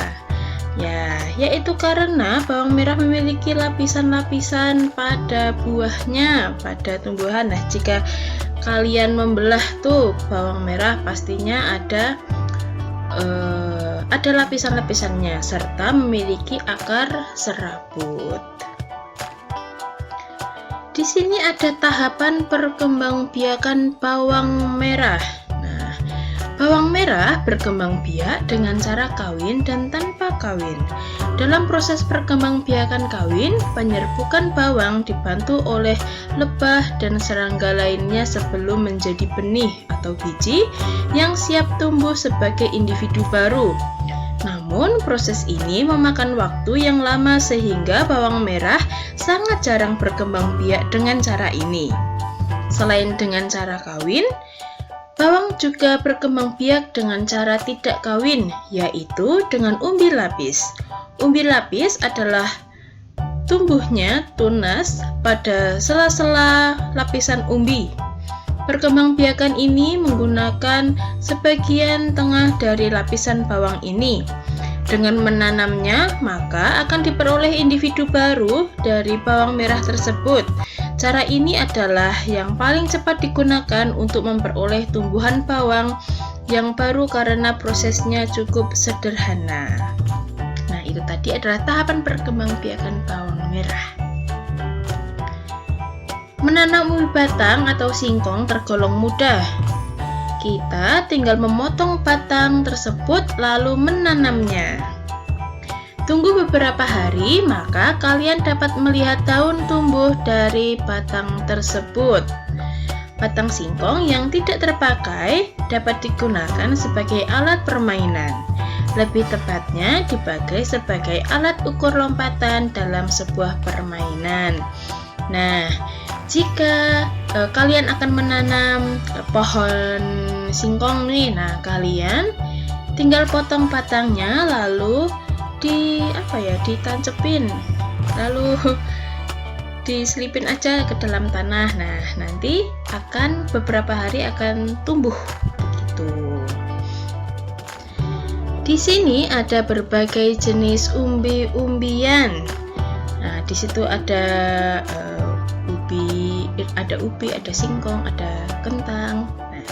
A: Ya, yaitu karena bawang merah memiliki lapisan-lapisan pada buahnya, pada tumbuhan. Nah, jika kalian membelah tuh bawang merah pastinya ada lapisan-lapisannya serta memiliki akar serabut. Di sini ada tahapan perkembangbiakan bawang merah. Nah, bawang merah berkembang biak dengan cara kawin dan tanpa kawin. Dalam proses perkembangbiakan kawin, penyerbukan bawang dibantu oleh lebah dan serangga lainnya sebelum menjadi benih atau biji yang siap tumbuh sebagai individu baru. Namun, proses ini memakan waktu yang lama sehingga bawang merah sangat jarang berkembang biak dengan cara ini. Selain dengan cara kawin, bawang juga berkembang biak dengan cara tidak kawin, yaitu dengan umbi lapis. Umbi lapis adalah tumbuhnya tunas pada sela-sela lapisan umbi. Perkembangbiakan ini menggunakan sebagian tengah dari lapisan bawang ini. Dengan menanamnya, maka akan diperoleh individu baru dari bawang merah tersebut. Cara ini adalah yang paling cepat digunakan untuk memperoleh tumbuhan bawang yang baru karena prosesnya cukup sederhana. Nah, itu tadi adalah tahapan perkembangbiakan bawang merah. Menanam ubi batang atau singkong tergolong mudah. Kita tinggal memotong batang tersebut lalu menanamnya. Tunggu beberapa hari, maka kalian dapat melihat daun tumbuh dari batang tersebut. Batang singkong yang tidak terpakai dapat digunakan sebagai alat permainan. Lebih tepatnya dipakai sebagai alat ukur lompatan dalam sebuah permainan. Nah, jika kalian akan menanam pohon singkong nih, nah kalian tinggal potong batangnya lalu ditancepin, lalu diselipin aja ke dalam tanah. Nah, nanti beberapa hari akan tumbuh begitu. Di sini ada berbagai jenis umbi-umbian. Nah, di situ ada ubi, ada singkong, ada kentang. Nah,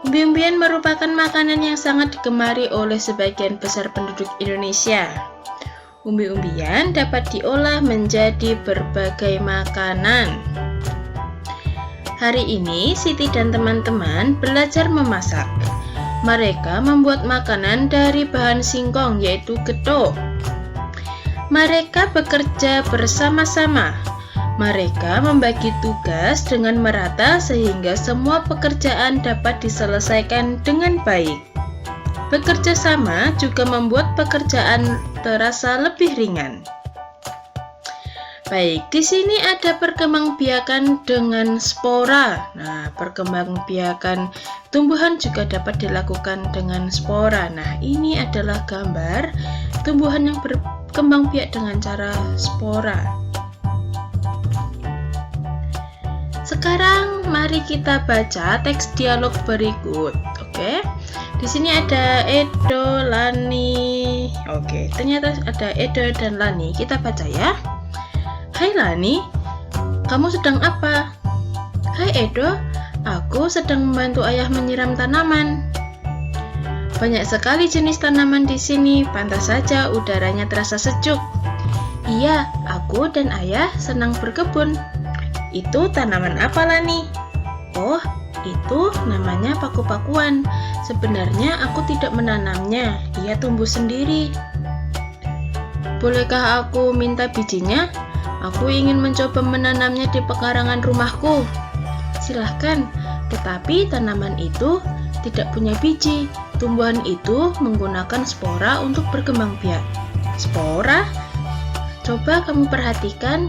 A: umbi-umbian merupakan makanan yang sangat digemari oleh sebagian besar penduduk Indonesia. Umbi-umbian dapat diolah menjadi berbagai makanan. Hari ini, Siti dan teman-teman belajar memasak. Mereka membuat makanan dari bahan singkong, yaitu getuk. Mereka bekerja bersama-sama. Mereka membagi tugas dengan merata sehingga semua pekerjaan dapat diselesaikan dengan baik. Bekerja sama juga membuat pekerjaan terasa lebih ringan. Baik, di sini ada perkembangbiakan dengan spora. Nah, perkembangbiakan tumbuhan juga dapat dilakukan dengan spora. Nah, ini adalah gambar tumbuhan yang berkembangbiak dengan cara spora. Sekarang mari kita baca teks dialog berikut. Oke. Di sini ada Edo, Lani. Oke, ternyata ada Edo dan Lani. Kita baca ya. Hai Lani, kamu sedang apa? Hai Edo, aku sedang membantu ayah menyiram tanaman. Banyak sekali jenis tanaman di sini, pantas saja udaranya terasa sejuk. Iya, aku dan ayah senang berkebun. Itu tanaman apa, Lani? Oh, itu namanya paku-pakuan. Sebenarnya aku tidak menanamnya, ia tumbuh sendiri. Bolehkah aku minta bijinya? Aku ingin mencoba menanamnya di pekarangan rumahku. Silahkan, tetapi tanaman itu tidak punya biji. Tumbuhan itu menggunakan spora untuk berkembang biak. Spora? Coba kamu perhatikan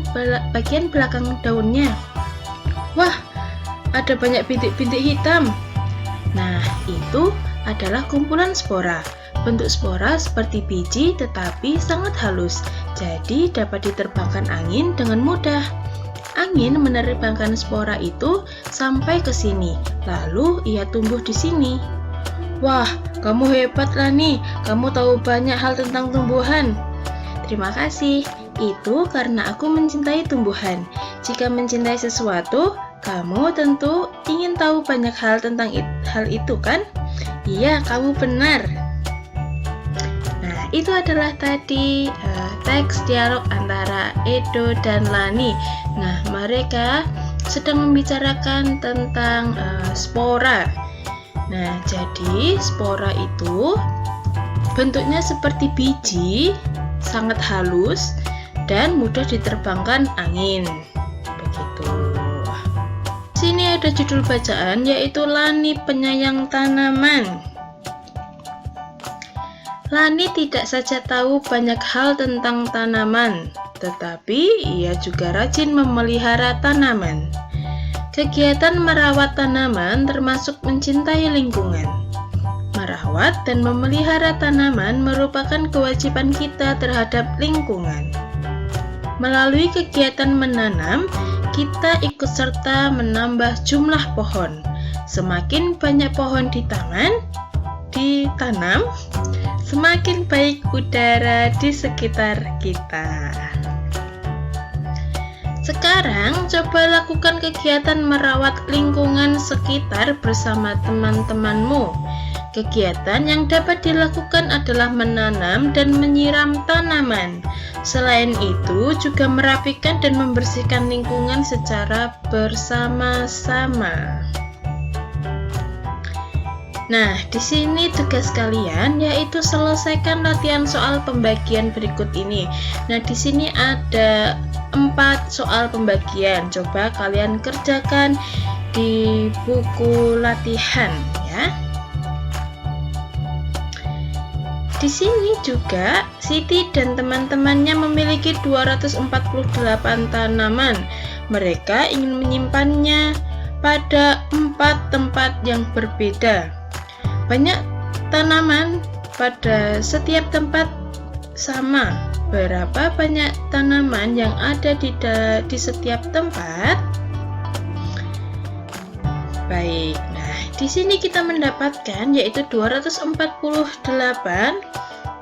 A: bagian belakang daunnya. Wah, ada banyak bintik-bintik hitam. Nah, itu adalah kumpulan spora. Bentuk spora seperti biji tetapi sangat halus, jadi dapat diterbangkan angin dengan mudah. Angin menerbangkan spora itu sampai ke sini, lalu ia tumbuh di sini. Wah, kamu hebat Lani, kamu tahu banyak hal tentang tumbuhan. Terima kasih, itu karena aku mencintai tumbuhan. Jika mencintai sesuatu, kamu tentu ingin tahu banyak hal tentang hal itu kan? Iya, kamu benar. Nah, itu adalah tadi teks dialog antara Edo dan Lani. Nah, mereka sedang membicarakan tentang spora. Nah, jadi spora itu bentuknya seperti biji, sangat halus dan mudah diterbangkan angin. Begitu. Sini ada judul bacaan yaitu Lani Penyayang Tanaman. Lani tidak saja tahu banyak hal tentang tanaman, tetapi ia juga rajin memelihara tanaman. Kegiatan merawat tanaman termasuk mencintai lingkungan. Merawat dan memelihara tanaman merupakan kewajiban kita terhadap lingkungan. Melalui kegiatan menanam, kita ikut serta menambah jumlah pohon. Semakin banyak pohon ditanam, semakin baik udara di sekitar kita. Sekarang coba lakukan kegiatan merawat lingkungan sekitar bersama teman-temanmu. Kegiatan yang dapat dilakukan adalah menanam dan menyiram tanaman. Selain itu, juga merapikan dan membersihkan lingkungan secara bersama-sama. Nah, di sini tugas kalian yaitu selesaikan latihan soal pembagian berikut ini. Nah, di sini ada 4 soal pembagian. Coba kalian kerjakan di buku latihan ya. Di sini juga Siti dan teman-temannya memiliki 248 tanaman. Mereka ingin menyimpannya pada 4 tempat yang berbeda. Banyak tanaman pada setiap tempat sama. Berapa banyak tanaman yang ada di setiap tempat? Baik, nah di sini kita mendapatkan yaitu 248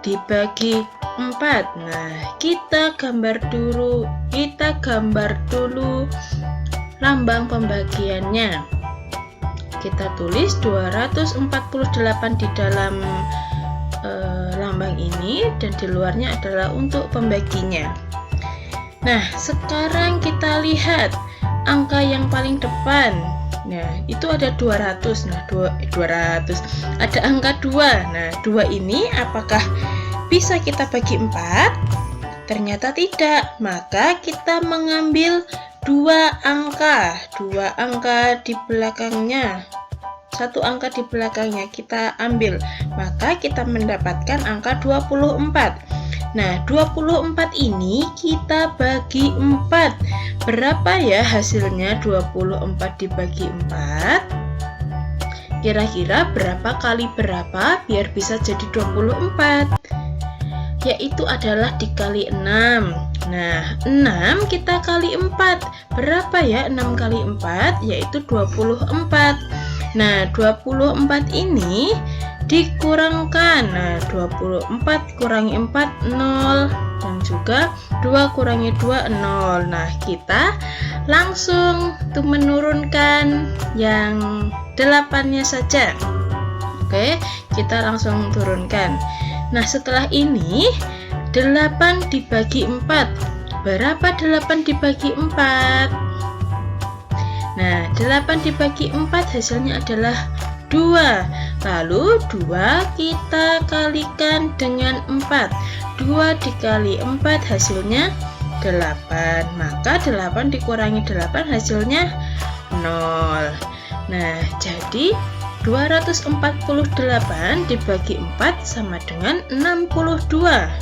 A: dibagi 4. Nah, kita gambar dulu lambang pembagiannya. Kita tulis 248 di dalam lambang ini dan di luarnya adalah untuk pembaginya. Nah, sekarang kita lihat angka yang paling depan. Nah, itu ada 200. Nah, 200. Ada angka 2. Nah, 2 ini apakah bisa kita bagi 4? Ternyata tidak. Maka kita mengambil 2 angka di belakangnya. 1 angka di belakangnya kita ambil, maka kita mendapatkan angka 24. Nah, 24 ini kita bagi 4. Berapa ya hasilnya 24 dibagi 4? Kira-kira berapa kali berapa biar bisa jadi 24? Yaitu adalah dikali 6. Nah, 6 kita kali 4. Berapa ya 6 kali 4? Yaitu 24. Nah, 24 ini dikurangkan. Nah, 24 kurangi 4, 0. Dan juga 2 kurangi 2, 0. Nah, kita langsung menurunkan yang 8-nya saja. Oke, kita langsung turunkan. Nah, setelah ini 8 dibagi 4. Berapa 8 dibagi 4? Nah, 8 dibagi 4 hasilnya adalah 2. Lalu 2 kita kalikan dengan 4. 2 dikali 4 hasilnya 8. Maka 8 dikurangi 8 hasilnya 0. Nah, jadi 248 dibagi 4 sama dengan 62.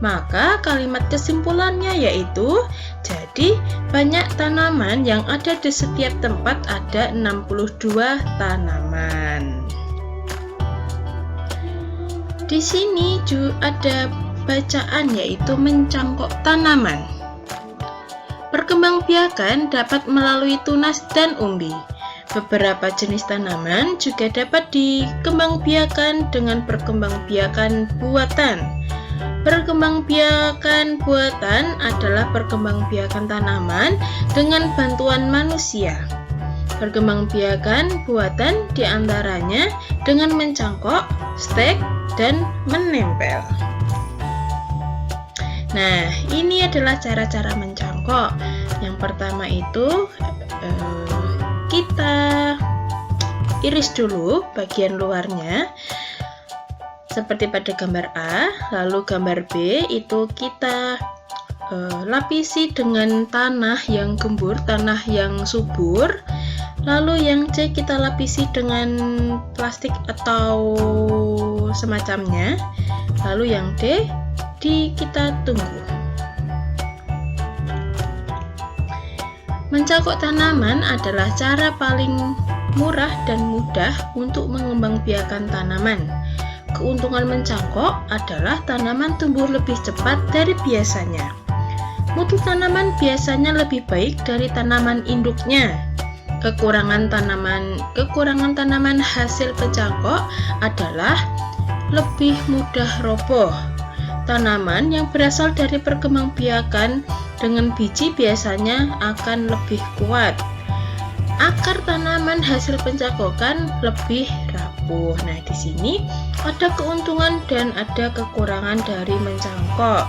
A: Maka kalimat kesimpulannya yaitu, jadi banyak tanaman yang ada di setiap tempat ada 62 tanaman. Di sini juga ada bacaan yaitu mencangkok tanaman. Perkembangbiakan dapat melalui tunas dan umbi. Beberapa jenis tanaman juga dapat dikembangbiakan dengan perkembangbiakan buatan. Perkembangbiakan buatan adalah perkembangbiakan tanaman dengan bantuan manusia. Perkembangbiakan buatan diantaranya dengan mencangkok, stek, dan menempel. Nah, ini adalah cara-cara mencangkok. Yang pertama itu kita iris dulu bagian luarnya seperti pada gambar A. Lalu gambar B itu kita lapisi dengan tanah yang gembur, tanah yang subur. Lalu yang C kita lapisi dengan plastik atau semacamnya. Lalu yang D kita tunggu. Mencangkok tanaman adalah cara paling murah dan mudah untuk mengembangbiakan tanaman. Keuntungan mencangkok adalah tanaman tumbuh lebih cepat dari biasanya. Mutu tanaman biasanya lebih baik dari tanaman induknya. Kekurangan tanaman hasil pencangkok adalah lebih mudah roboh. Tanaman yang berasal dari perkembangbiakan dengan biji biasanya akan lebih kuat. Akar tanaman hasil pencangkokan lebih rapuh. Nah, di sini ada keuntungan dan ada kekurangan dari mencangkok.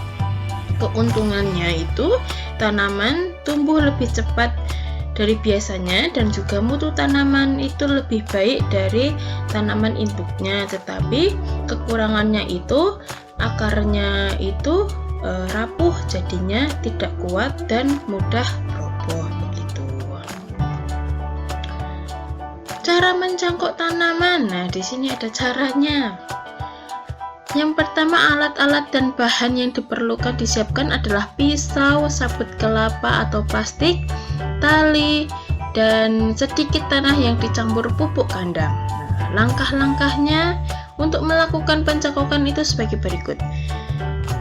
A: Keuntungannya itu tanaman tumbuh lebih cepat dari biasanya dan juga mutu tanaman itu lebih baik dari tanaman induknya, tetapi kekurangannya itu akarnya itu rapuh, jadinya tidak kuat dan mudah roboh begitu. Cara mencangkok tanaman. Nah, di sini ada caranya. Yang pertama, alat-alat dan bahan yang diperlukan disiapkan adalah pisau, sabut kelapa atau plastik, tali, dan sedikit tanah yang dicampur pupuk kandang. Nah, langkah-langkahnya untuk melakukan pencangkokan itu sebagai berikut.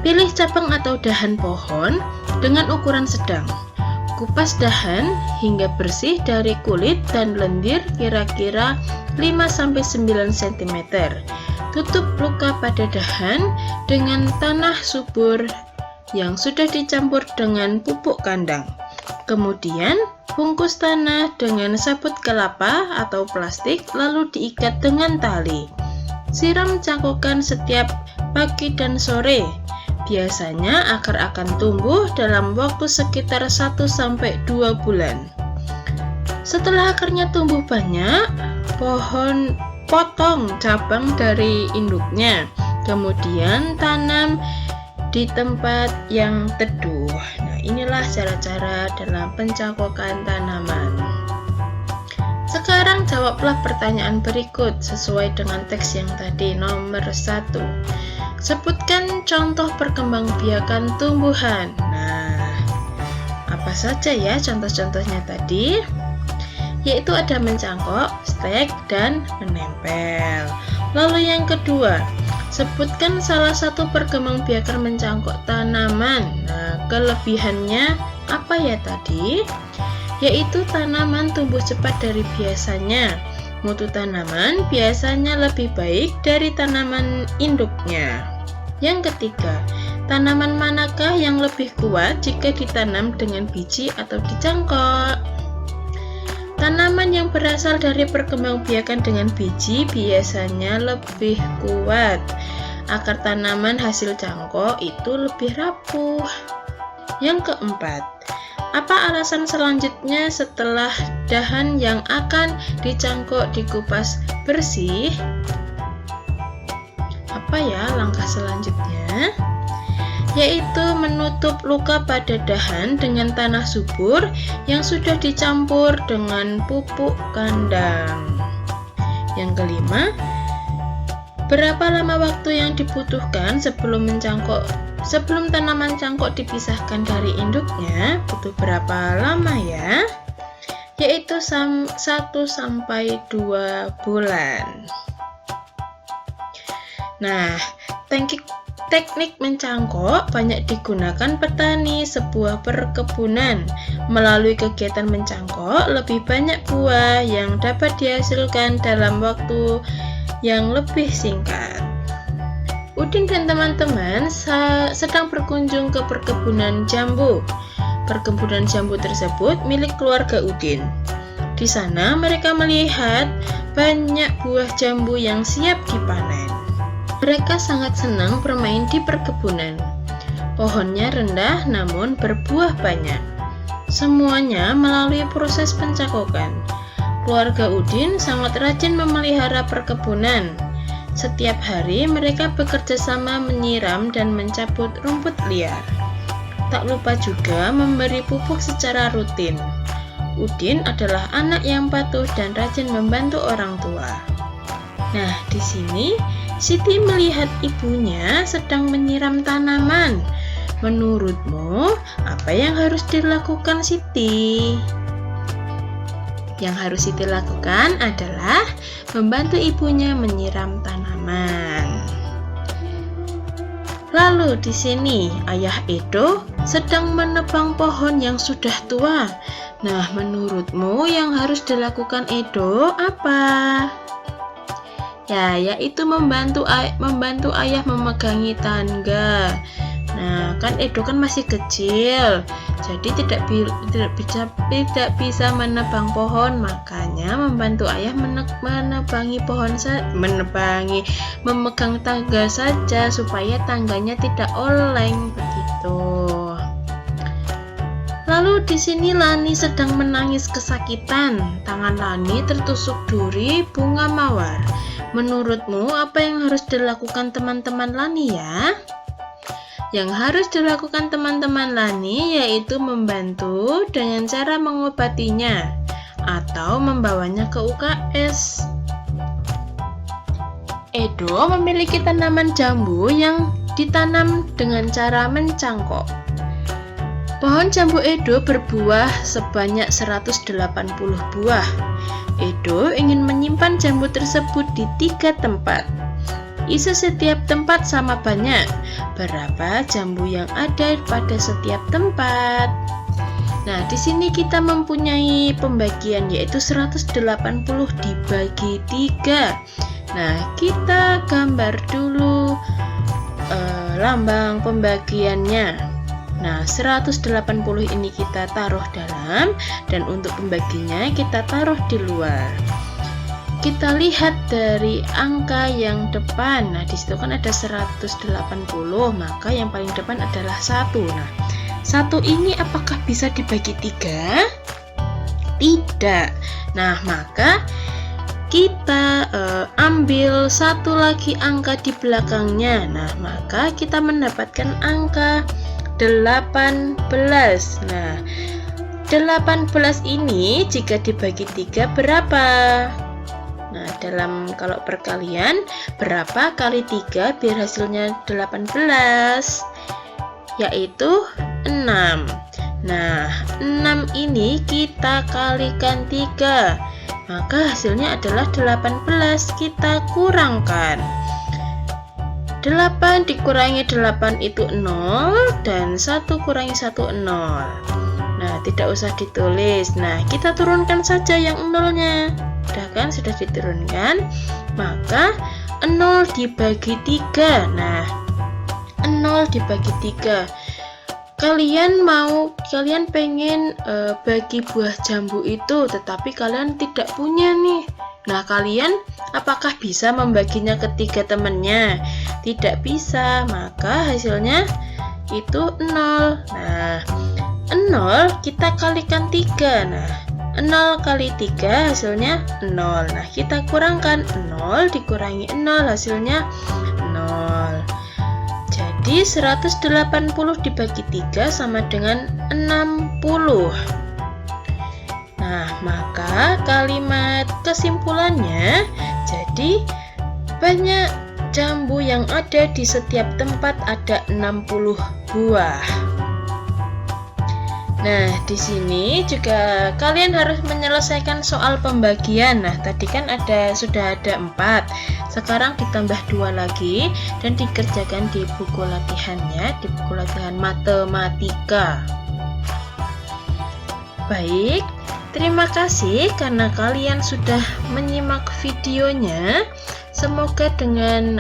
A: Pilih cabang atau dahan pohon dengan ukuran sedang. Kupas dahan hingga bersih dari kulit dan lendir kira-kira 5-9 cm. Tutup luka pada dahan dengan tanah subur yang sudah dicampur dengan pupuk kandang. Kemudian bungkus tanah dengan sabut kelapa atau plastik lalu diikat dengan tali. Siram cangkokan setiap pagi dan sore. Biasanya akar akan tumbuh dalam waktu sekitar 1-2 bulan. Setelah akarnya tumbuh banyak, potong cabang dari induknya, kemudian tanam di tempat yang teduh. Nah, inilah cara-cara dalam pencangkokan tanaman. Sekarang jawablah pertanyaan berikut sesuai dengan teks yang tadi. Nomor 1. Sebutkan contoh perkembangbiakan tumbuhan. Nah, apa saja ya contoh-contohnya tadi? Yaitu ada mencangkok, stek, dan menempel. Lalu yang kedua, sebutkan salah satu perkembangbiakan mencangkok tanaman. Nah, kelebihannya apa ya tadi? Yaitu tanaman tumbuh cepat dari biasanya. Mutu tanaman biasanya lebih baik dari tanaman induknya. Yang ketiga, tanaman manakah yang lebih kuat jika ditanam dengan biji atau dicangkok? Tanaman yang berasal dari perkembangbiakan dengan biji biasanya lebih kuat. Akar tanaman hasil cangkok itu lebih rapuh. Yang keempat, apa alasan selanjutnya setelah dahan yang akan dicangkok dikupas bersih? Apa ya langkah selanjutnya? Yaitu menutup luka pada dahan dengan tanah subur yang sudah dicampur dengan pupuk kandang. Yang kelima, berapa lama waktu yang dibutuhkan sebelum tanaman cangkok dipisahkan dari induknya? Butuh berapa lama ya? Yaitu 1-2 bulan. Nah, teknik mencangkok banyak digunakan petani sebuah perkebunan. Melalui kegiatan mencangkok, lebih banyak buah yang dapat dihasilkan dalam waktu yang lebih singkat. Udin dan teman-teman sedang berkunjung ke perkebunan jambu. Perkebunan jambu tersebut milik keluarga Udin. Di sana mereka melihat banyak buah jambu yang siap dipanen. Mereka sangat senang bermain di perkebunan. Pohonnya rendah namun berbuah banyak. Semuanya melalui proses pencangkokan. Keluarga Udin sangat rajin memelihara perkebunan. Setiap hari mereka bekerja sama menyiram dan mencabut rumput liar. Tak lupa juga memberi pupuk secara rutin. Udin adalah anak yang patuh dan rajin membantu orang tua. Nah, di sini Siti melihat ibunya sedang menyiram tanaman. Menurutmu, apa yang harus dilakukan Siti? Yang harus Siti lakukan adalah membantu ibunya menyiram tanaman. Lalu di sini Ayah Edo sedang menebang pohon yang sudah tua. Nah, menurutmu yang harus dilakukan Edo apa? Ya, yaitu membantu ayah memegangi tangga. Nah, kan Edo kan masih kecil, jadi tidak bisa menebang pohon, makanya membantu ayah memegang tangga saja supaya tangganya tidak oleng begitu. Lalu di sini Lani sedang menangis kesakitan. Tangan Lani tertusuk duri bunga mawar. Menurutmu apa yang harus dilakukan teman-teman Lani ya? Yang harus dilakukan teman-teman Lani yaitu membantu dengan cara mengobatinya atau membawanya ke UKS. Edo memiliki tanaman jambu yang ditanam dengan cara mencangkok. Pohon jambu Edo berbuah sebanyak 180 buah. Edo ingin menyimpan jambu tersebut di 3 tempat. Isi setiap tempat sama banyak. Berapa jambu yang ada pada setiap tempat? Nah, di sini kita mempunyai pembagian yaitu 180 dibagi 3. Nah, kita gambar dulu lambang pembagiannya. Nah, 180 ini kita taruh dalam dan untuk pembaginya kita taruh di luar. Kita lihat dari angka yang depan. Nah, di situ kan ada 180, maka yang paling depan adalah 1. Nah, 1 ini apakah bisa dibagi 3? Tidak. Nah, maka kita ambil 1 lagi angka di belakangnya. Nah, maka kita mendapatkan angka 18. Nah, 18 ini jika dibagi 3 berapa? Nah, kalau perkalian berapa kali 3 biar hasilnya 18? Yaitu 6. Nah, 6 ini kita kalikan 3. Maka hasilnya adalah 18. Kita kurangkan. 8 dikurangi 8 itu 0 dan 1 kurangi 1 0. Nah, tidak usah ditulis. Nah, kita turunkan saja yang 0-nya. Sudah diturunkan, maka 0 dibagi 3. Nah, 0 dibagi 3. Kalian pengen bagi buah jambu itu, tetapi kalian tidak punya nih. Nah, kalian apakah bisa membaginya ke 3 temannya? Tidak bisa, maka hasilnya itu 0. Nah, 0 kita kalikan 3. Nah, 0 kali 3 hasilnya 0. Nah, kita kurangkan 0 dikurangi 0 hasilnya 0. Jadi 180 dibagi 3 sama dengan 60. Nah, maka kalimat kesimpulannya jadi banyak jambu yang ada di setiap tempat ada 60 buah. Nah, di sini juga kalian harus menyelesaikan soal pembagian. Nah, tadi kan sudah ada 4. Sekarang ditambah 2 lagi dan dikerjakan di buku latihannya, di buku latihan matematika. Baik, terima kasih karena kalian sudah menyimak videonya. Semoga dengan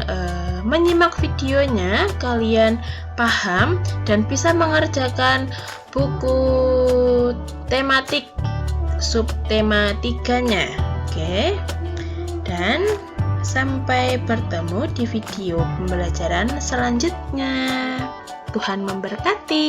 A: menyimak videonya kalian paham dan bisa mengerjakan buku tematik subtematikanya. Oke. Dan sampai bertemu di video pembelajaran selanjutnya. Tuhan memberkati.